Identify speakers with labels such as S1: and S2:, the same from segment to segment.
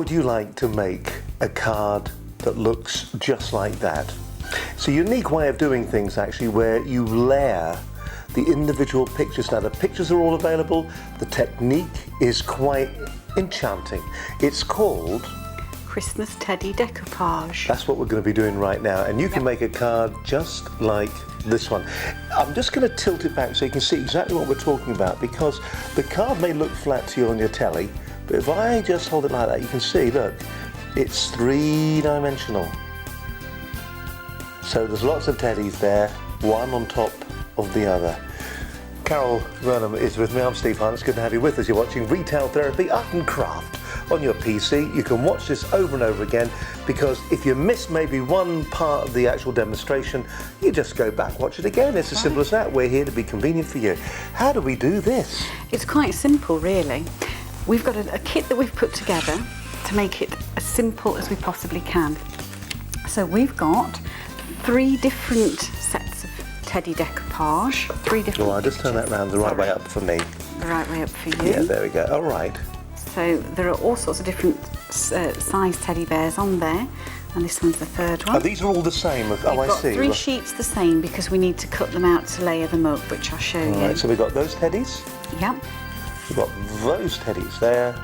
S1: would you like to make a card that looks just like that? It's a unique way of doing things actually, where you layer the individual pictures. Now the pictures are all available. The technique is quite enchanting. It's called
S2: Christmas Teddy Decoupage.
S1: That's what we're going to be doing right now, and you can make a card just like this one. I'm just going to tilt it back so you can see exactly what we're talking about, because the card may look flat to you on your telly, but if I just hold it like that, you can see, look, it's three-dimensional. So there's lots of teddies there, one on top of the other. Carol Vernon is with me. I'm Steve Hyland. It's good to have you with us. You're watching Retail Therapy Art and Craft on your PC. You can watch this over and over again, because if you miss maybe one part of the actual demonstration, you just go back, watch it again. It's as simple as that. We're here to be convenient for you. How do we do this?
S2: It's quite simple, really. We've got a kit that we've put together to make it as simple as we possibly can. So we've got 3 different sets of teddy decoupage, 3 different
S1: Well, I'll just turn that round the right way up for me.
S2: The right way up for you.
S1: Yeah, there we go. All right.
S2: So there are all sorts of different size teddy bears on there, and this one's the 3rd one.
S1: Oh, these are all the same?
S2: We've
S1: I
S2: got
S1: see.
S2: 3 sheets the same, because we need to cut them out to layer them up, which I'll show you.
S1: All right, so we've got those teddies.
S2: Yep.
S1: We've got those teddies there.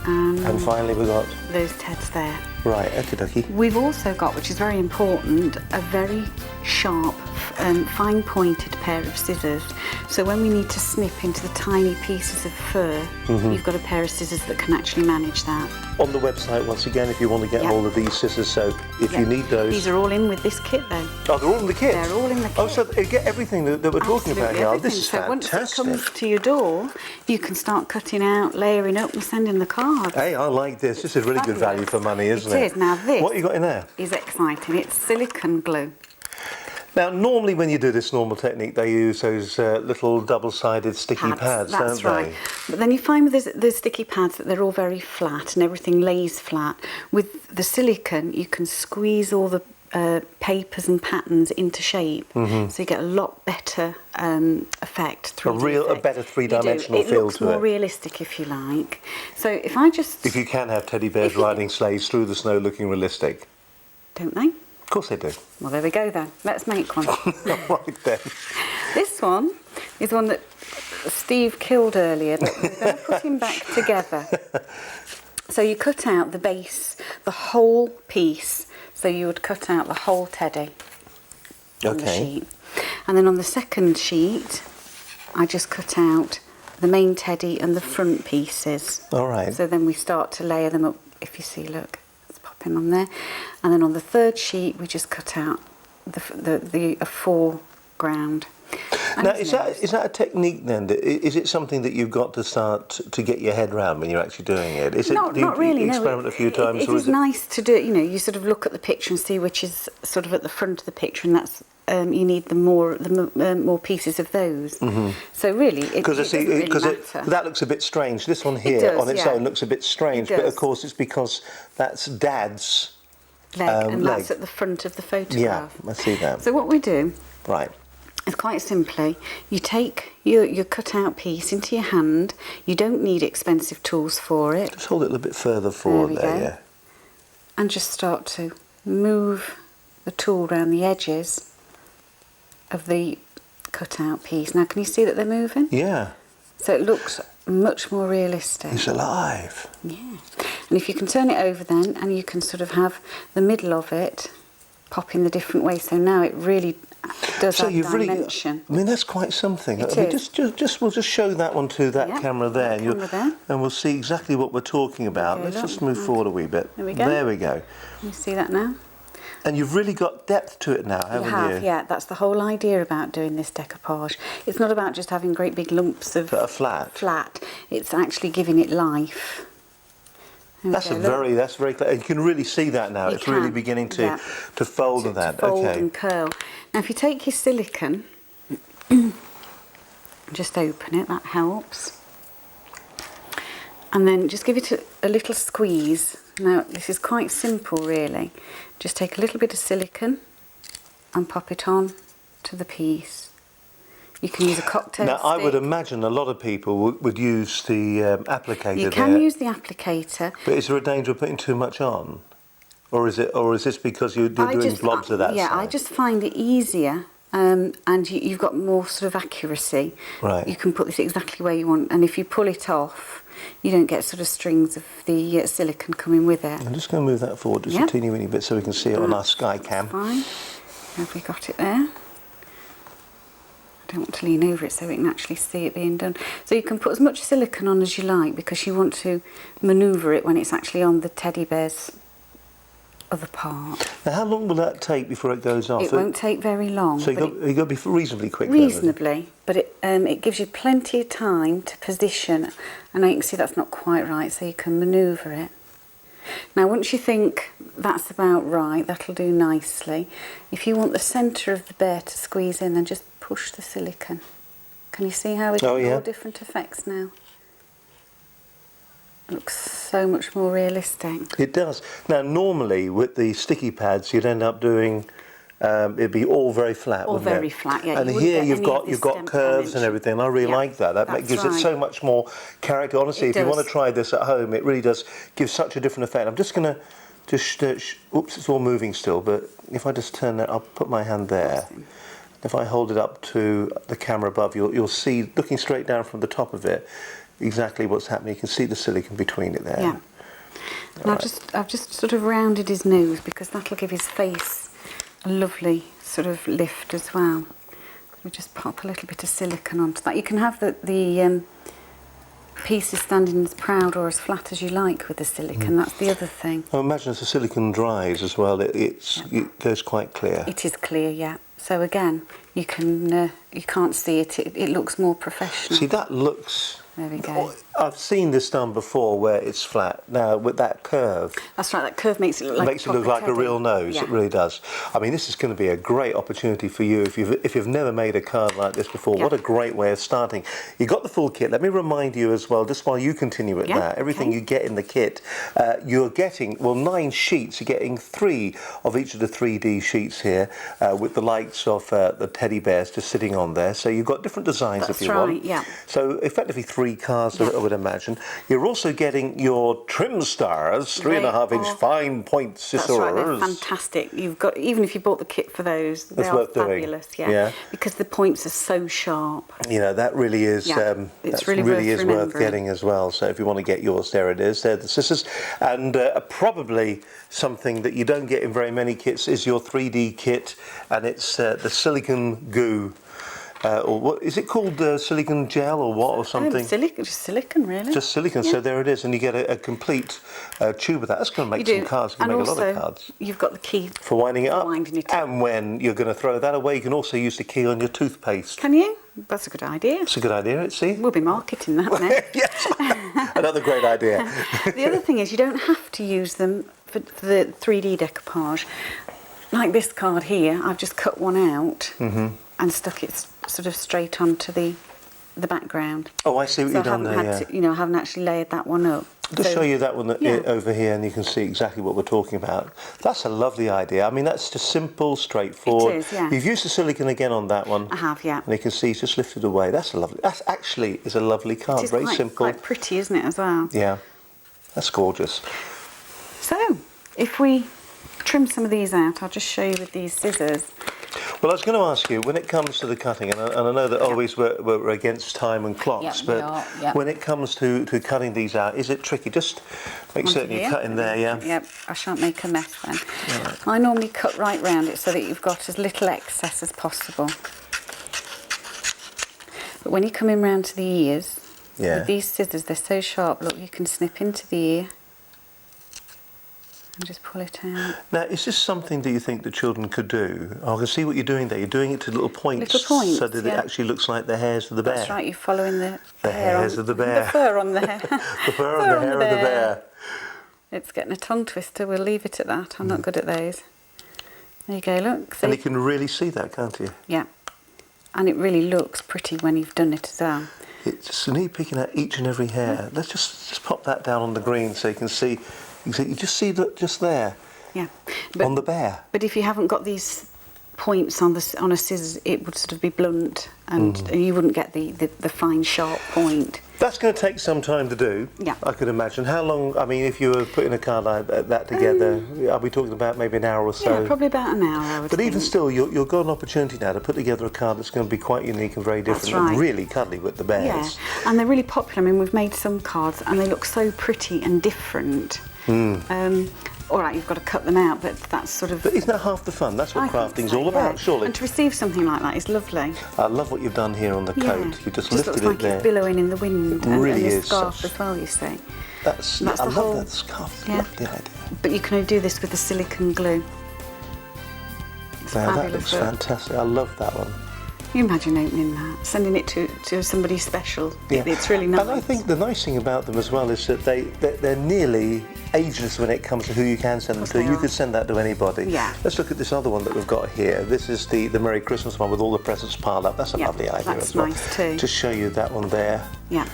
S1: And finally we've got
S2: those teds there.
S1: Right, okie dokie.
S2: We've also got, which is very important, a very sharp and fine pointed pair of scissors. So when we need to snip into the tiny pieces of fur, you've got a pair of scissors that can actually manage that.
S1: On the website, once again, if you want to get hold of these scissors, so if you need those...
S2: These are all in with this kit then.
S1: Oh, they're all in the kit?
S2: They're all in the kit.
S1: Oh, so you get everything that we're talking about here. Oh, this is
S2: so
S1: fantastic.
S2: Once it comes to your door, you can start cutting out, layering up and sending the cards.
S1: Hey, I like this. This is really good value for money, isn't it?
S2: It is. Now this...
S1: What you got in there?
S2: ...is exciting. It's silicone glue.
S1: Now, normally when you do this normal technique, they use those little double-sided sticky pads, don't they? That's right.
S2: But then you find with the sticky pads that they're all very flat and everything lays flat. With the silicone, you can squeeze all the papers and patterns into shape, so you get a lot better effect.
S1: A better three-dimensional feel to it.
S2: It looks more realistic, if you like. So if I just...
S1: If you can have teddy bears riding sleighs through the snow looking realistic.
S2: Don't they?
S1: Of course they do.
S2: Well, there we go then. Let's make one.
S1: Right then.
S2: This one is one that Steve killed earlier, but we're going to put him back together. So you cut out the base, the whole piece. So you would cut out the whole teddy on the sheet. And then on the second sheet, I just cut out the main teddy and the front pieces. All right. So then we start to layer them up. If you see, look, let's pop him on there. And then on the 3rd sheet, we just cut out the foreground.
S1: Now, is that a technique then? Is it something that you've got to start to get your head around when you're actually doing it?
S2: Not really.
S1: You experiment a few times?
S2: It is nice to do it. You know, you sort of look at the picture and see which is sort of at the front of the picture, and that's you need the more pieces of those. So really, it doesn't really matter.
S1: That looks a bit strange. This one here on its own looks a bit strange, but of course it's because that's Dad's
S2: leg, and that's at the front of the photograph.
S1: Yeah, I see that.
S2: So what we do,
S1: right,
S2: is quite simply, you take your cut-out piece into your hand. You don't need expensive tools for it.
S1: Just hold it a little bit further forward there, yeah.
S2: And just start to move the tool around the edges of the cut-out piece. Now, can you see that they're moving? Yeah. So it looks much more realistic.
S1: It's alive.
S2: Yeah. And if you can turn it over then, and you can sort of have the middle of it pop in the different way, so now it really does have dimension.
S1: I mean, that's quite something.
S2: It is.
S1: We'll just show that one to that camera there, and we'll see exactly what we're talking about. Let's just move forward a wee bit.
S2: There we go.
S1: There we go.
S2: You see that now?
S1: And you've really got depth to it now, haven't you?
S2: You have, yeah. That's the whole idea about doing this decoupage. It's not about just having great big lumps of...
S1: that are flat.
S2: It's actually giving it life.
S1: That's very clear. You can really see that now. It's really beginning to fold and that.
S2: To fold and curl. Now, if you take your silicone, just open it. That helps. And then just give it a little squeeze. Now, this is quite simple, really. Just take a little bit of silicone and pop it on to the piece. You can use a cocktail
S1: Now,
S2: stick.
S1: I would imagine a lot of people would use the applicator.
S2: You can use the applicator.
S1: But is there a danger of putting too much on? Or is this because you're doing blobs of that
S2: Yeah,
S1: size?
S2: I just find it easier, and you've got more sort of accuracy.
S1: Right.
S2: You can put this exactly where you want, and if you pull it off, you don't get sort of strings of the silicone coming with it.
S1: I'm just going to move that forward just a teeny weeny bit so we can see it on our sky cam.
S2: Fine. Have we got it there? I don't want to lean over it so we can actually see it being done. So you can put as much silicone on as you like because you want to manoeuvre it when it's actually on the teddy bear's other part.
S1: Now, how long will that take before it goes off?
S2: It won't take very long.
S1: So you've got to be reasonably quick.
S2: Reasonably, but it gives you plenty of time to position, and you can see that's not quite right, so you can manoeuvre it. Now, once you think that's about right, that'll do nicely. If you want the centre of the bear to squeeze in, then just push the silicone. Can you see how it's got all different effects now? It looks so much more realistic.
S1: It does. Now, normally with the sticky pads, you'd end up doing it'd be all very flat,
S2: all
S1: wouldn't it?
S2: very flat, yeah.
S1: And here you've got curves and everything. And I really like that. That gives it so much more character. Honestly, if you want to try this at home, it really does give such a different effect. I'm just going to oops, it's all moving still. But if I just turn that, I'll put my hand there. If I hold it up to the camera above, you'll see, looking straight down from the top of it, exactly what's happening. You can see the silicone between it there.
S2: Yeah. And I've just sort of rounded his nose because that'll give his face a lovely sort of lift as well. We just pop a little bit of silicone onto that. You can have the pieces standing as proud or as flat as you like with the silicone. That's the other thing.
S1: I imagine as the silicone dries as well, it goes quite clear.
S2: It is clear, yeah. So again, you can't see it. It looks more professional.
S1: See, that looks...
S2: There we go.
S1: I've seen this done before where it's flat. Now, with that curve...
S2: That's right, that curve makes it look like
S1: makes it look like a real nose.
S2: Yeah.
S1: It really does. I mean, this is going to be a great opportunity for you if you've never made a card like this before. What a great way of starting. You got the full kit. Let me remind you as well, just while you continue with that, everything you get in the kit, you're getting, 9 sheets. You're getting 3 of each of the 3D sheets here with the likes of the teddy bears just sitting on there. So you've got different designs if you want.
S2: Yeah.
S1: So effectively 3 cards, I would imagine. You're also getting your trim stars, 3.5-inch fine point scissors.
S2: That's right, they're fantastic. You've got, even if you bought the kit for those, they are fabulous. Yeah. Because the points are so sharp.
S1: You know, that really is.
S2: It's really
S1: worth getting as well. So if you want to get yours, there it is. They're the scissors, and probably something that you don't get in very many kits is your 3D kit, and it's the silicone goo. Or what is it called? Silicone gel or what or something?
S2: Just silicone, really.
S1: Just silicone. So there it is, and you get a complete tube of that. That's going to make some cards. You can make a lot of cards.
S2: You've got the key
S1: for winding it up.
S2: Winding it up.
S1: And when you're going to throw that away, you can also use the key on your toothpaste.
S2: Can you? That's a good idea.
S1: It's a good idea. See,
S2: we'll be marketing that now.
S1: Yes, another great idea.
S2: The other thing is, you don't have to use them for the 3D decoupage. Like this card here, I've just cut one out. And stuck it sort of straight onto the background.
S1: Oh, I see what you've done there.
S2: I haven't actually layered that one up.
S1: I'll just show you that one over here, and you can see exactly what we're talking about. That's a lovely idea. I mean, that's just simple, straightforward.
S2: It is, yeah.
S1: You've used the silicone again on that one.
S2: I have, yeah.
S1: And you can see it's just lifted away. That's actually a lovely card. Very simple.
S2: Quite pretty, isn't it, as well?
S1: Yeah, that's gorgeous.
S2: So, if we trim some of these out, I'll just show you with these scissors.
S1: Well, I was going to ask you, when it comes to the cutting, and I know that always we're against time and clocks, but when it comes to cutting these out, is it tricky? Just make certain you cut in there, yeah?
S2: Yep, I shan't make a mess then.
S1: Right.
S2: I normally cut right round it so that you've got as little excess as possible. But when you come in round to the ears, with these scissors, they're so sharp, look, you can snip into the ear. And just pull it out. Now,
S1: is this something that you think the children could do? Oh, I can see what you're doing there. You're doing it to little points. So that it actually looks like the hairs of the bear.
S2: That's right, you're following the
S1: hairs of the bear.
S2: The fur on the hair.
S1: The fur on the hair of the bear.
S2: It's getting a tongue twister. We'll leave it at that. I'm not good at those. There you go, look. See?
S1: And you can really see that, can't you?
S2: Yeah. And it really looks pretty when you've done it as well.
S1: It's just neat picking out each and every hair. Let's just pop that down on the green so you can see. You just see that just there.
S2: Yeah.
S1: On the bear.
S2: But if you haven't got these points on a scissors, it would sort of be blunt, and you wouldn't get the fine sharp point.
S1: That's going to take some time to do,
S2: Yeah.
S1: I could imagine. How long, I mean, if you were putting a card like that together, are we talking about maybe an hour or so?
S2: Yeah, probably about an hour, I would
S1: But
S2: think.
S1: even still, you've got an opportunity now to put together a card that's going to be quite unique and very different,
S2: That's right.
S1: and really cuddly with the bears.
S2: Yeah, and they're really popular. I mean, we've made some cards and they look so pretty and different. All right, you've got to cut them out, but that's sort of...
S1: But isn't that half the fun? That's what
S2: I think
S1: crafting's
S2: so,
S1: all about,
S2: yeah.
S1: surely.
S2: And to receive something like that is lovely.
S1: I love what you've done here on the
S2: Yeah.
S1: coat. You just
S2: looks
S1: lifted
S2: like
S1: it there.
S2: it's billowing in the wind.
S1: It really
S2: and the
S1: is
S2: scarf
S1: such-
S2: as well, you see.
S1: That's
S2: That's
S1: I
S2: the
S1: love
S2: whole-
S1: that scarf.
S2: Yeah.
S1: Lovely idea.
S2: But you can only do this with the silicone glue. It's
S1: Now, that
S2: fabulous
S1: looks
S2: work.
S1: fantastic. I love that one.
S2: Can you imagine opening that, sending it to somebody special?
S1: Yeah.
S2: It's really nice.
S1: And I think the nice thing about them as well is that they're nearly ageless when it comes to who you can send them
S2: Of
S1: to.
S2: course they
S1: You
S2: are.
S1: could send that to anybody.
S2: Yeah.
S1: Let's look at this other one that we've got here. This is the Merry Christmas one with all the presents piled up. That's a
S2: Yeah,
S1: lovely idea
S2: that's
S1: as well.
S2: nice too.
S1: To show you that one there
S2: Yeah,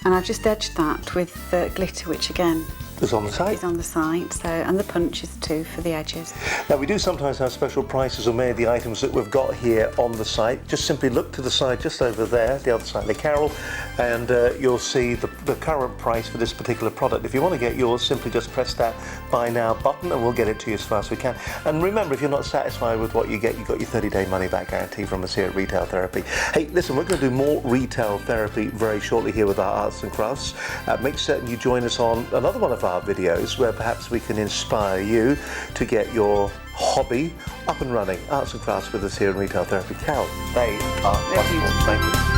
S2: and I've just edged that with glitter, which again
S1: is on the side.
S2: is on the side. So, and the punches too for the edges.
S1: Now we do sometimes have special prices on many of the items that we've got here on the site. Just simply look to the side just over there, the other side of the Carol, and you'll see the current price for this particular product. If you want to get yours, simply just press that buy now button and we'll get it to you as fast as we can. And remember, if you're not satisfied with what you get, you've got your 30-day money back guarantee from us here at Retail Therapy. Hey, listen, we're going to do more Retail Therapy very shortly here with our arts and crafts. Make certain you join us on another one of our videos where perhaps we can inspire you to get your hobby up and running. Arts and crafts with us here in Retail Therapy. Carol, they are wonderful. Thank you.